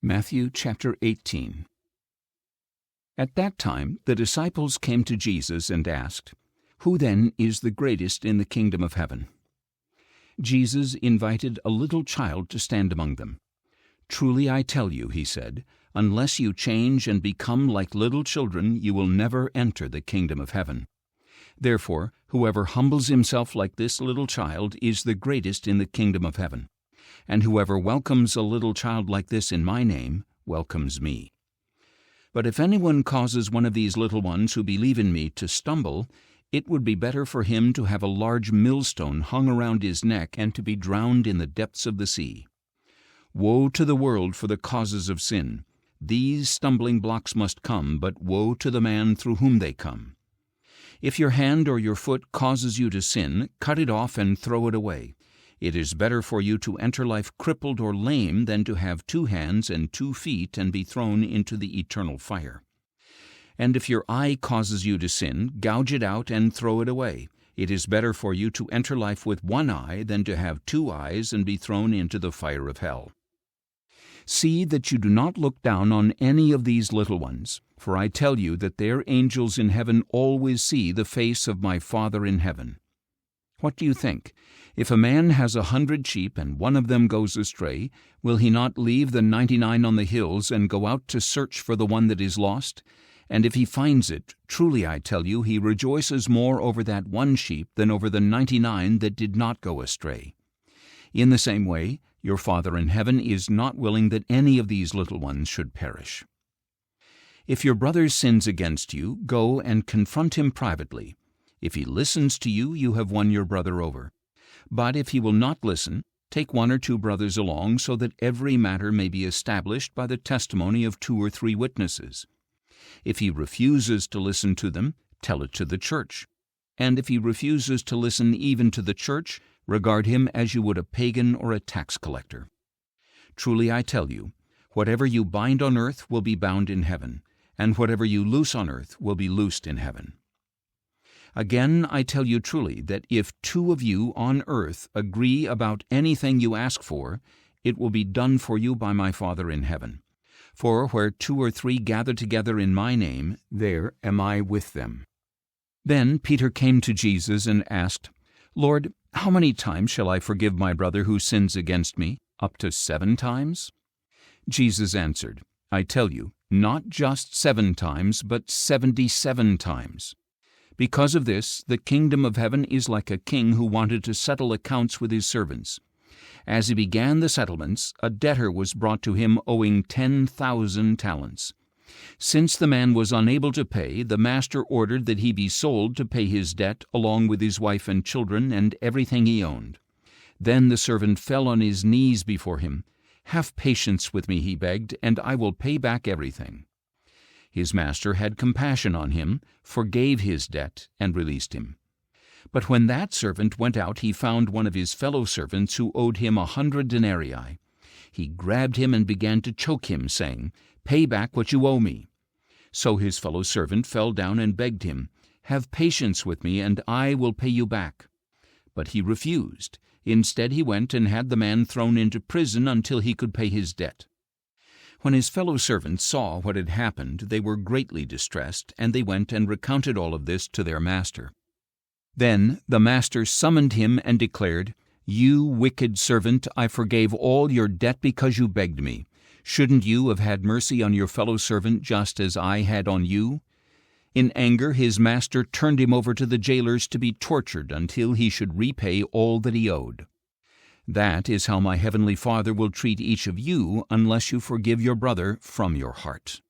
Matthew chapter 18. At that time the disciples came to Jesus and asked, "Who then is the greatest in the kingdom of heaven?" Jesus invited a little child to stand among them. "Truly I tell you," he said, "unless you change and become like little children, you will never enter the kingdom of heaven. Therefore, whoever humbles himself like this little child is the greatest in the kingdom of heaven. And whoever welcomes a little child like this in my name welcomes me. But if anyone causes one of these little ones who believe in me to stumble, it would be better for him to have a large millstone hung around his neck and to be drowned in the depths of the sea. Woe to the world for the causes of sin! These stumbling blocks must come, but woe to the man through whom they come. If your hand or your foot causes you to sin, cut it off and throw it away. It is better for you to enter life crippled or lame than to have 2 hands and 2 feet and be thrown into the eternal fire. And if your eye causes you to sin, gouge it out and throw it away. It is better for you to enter life with 1 eye than to have 2 eyes and be thrown into the fire of hell. See that you do not look down on any of these little ones, for I tell you that their angels in heaven always see the face of my Father in heaven. What do you think? If a man has 100 sheep and one of them goes astray, will he not leave the 99 on the hills and go out to search for the one that is lost? And if he finds it, truly I tell you, he rejoices more over that one sheep than over the 99 that did not go astray. In the same way, your Father in heaven is not willing that any of these little ones should perish. If your brother sins against you, go and confront him privately. If he listens to you, you have won your brother over. But if he will not listen, take 1 or 2 brothers along, so that every matter may be established by the testimony of 2 or 3 witnesses. If he refuses to listen to them, tell it to the church. And if he refuses to listen even to the church, regard him as you would a pagan or a tax collector. Truly I tell you, whatever you bind on earth will be bound in heaven, and whatever you loose on earth will be loosed in heaven. Again, I tell you truly that if 2 of you on earth agree about anything you ask for, it will be done for you by my Father in heaven. For where 2 or 3 gather together in my name, there am I with them." Then Peter came to Jesus and asked, "Lord, how many times shall I forgive my brother who sins against me? Up to 7 times?" Jesus answered, "I tell you, not just 7 times, but 77 times. Because of this, the kingdom of heaven is like a king who wanted to settle accounts with his servants. As he began the settlements, a debtor was brought to him owing 10,000 talents. Since the man was unable to pay, the master ordered that he be sold to pay his debt along with his wife and children and everything he owned. Then the servant fell on his knees before him. 'Have patience with me,' he begged, 'and I will pay back everything.' His master had compassion on him, forgave his debt, and released him. But when that servant went out, he found one of his fellow servants who owed him 100 denarii. He grabbed him and began to choke him, saying, 'Pay back what you owe me.' So his fellow servant fell down and begged him, 'Have patience with me, and I will pay you back.' But he refused. Instead, he went and had the man thrown into prison until he could pay his debt. When his fellow servants saw what had happened, they were greatly distressed, and they went and recounted all of this to their master. Then the master summoned him and declared, 'You wicked servant, I forgave all your debt because you begged me. Shouldn't you have had mercy on your fellow servant just as I had on you?' In anger, his master turned him over to the jailers to be tortured until he should repay all that he owed. That is how my heavenly Father will treat each of you unless you forgive your brother from your heart."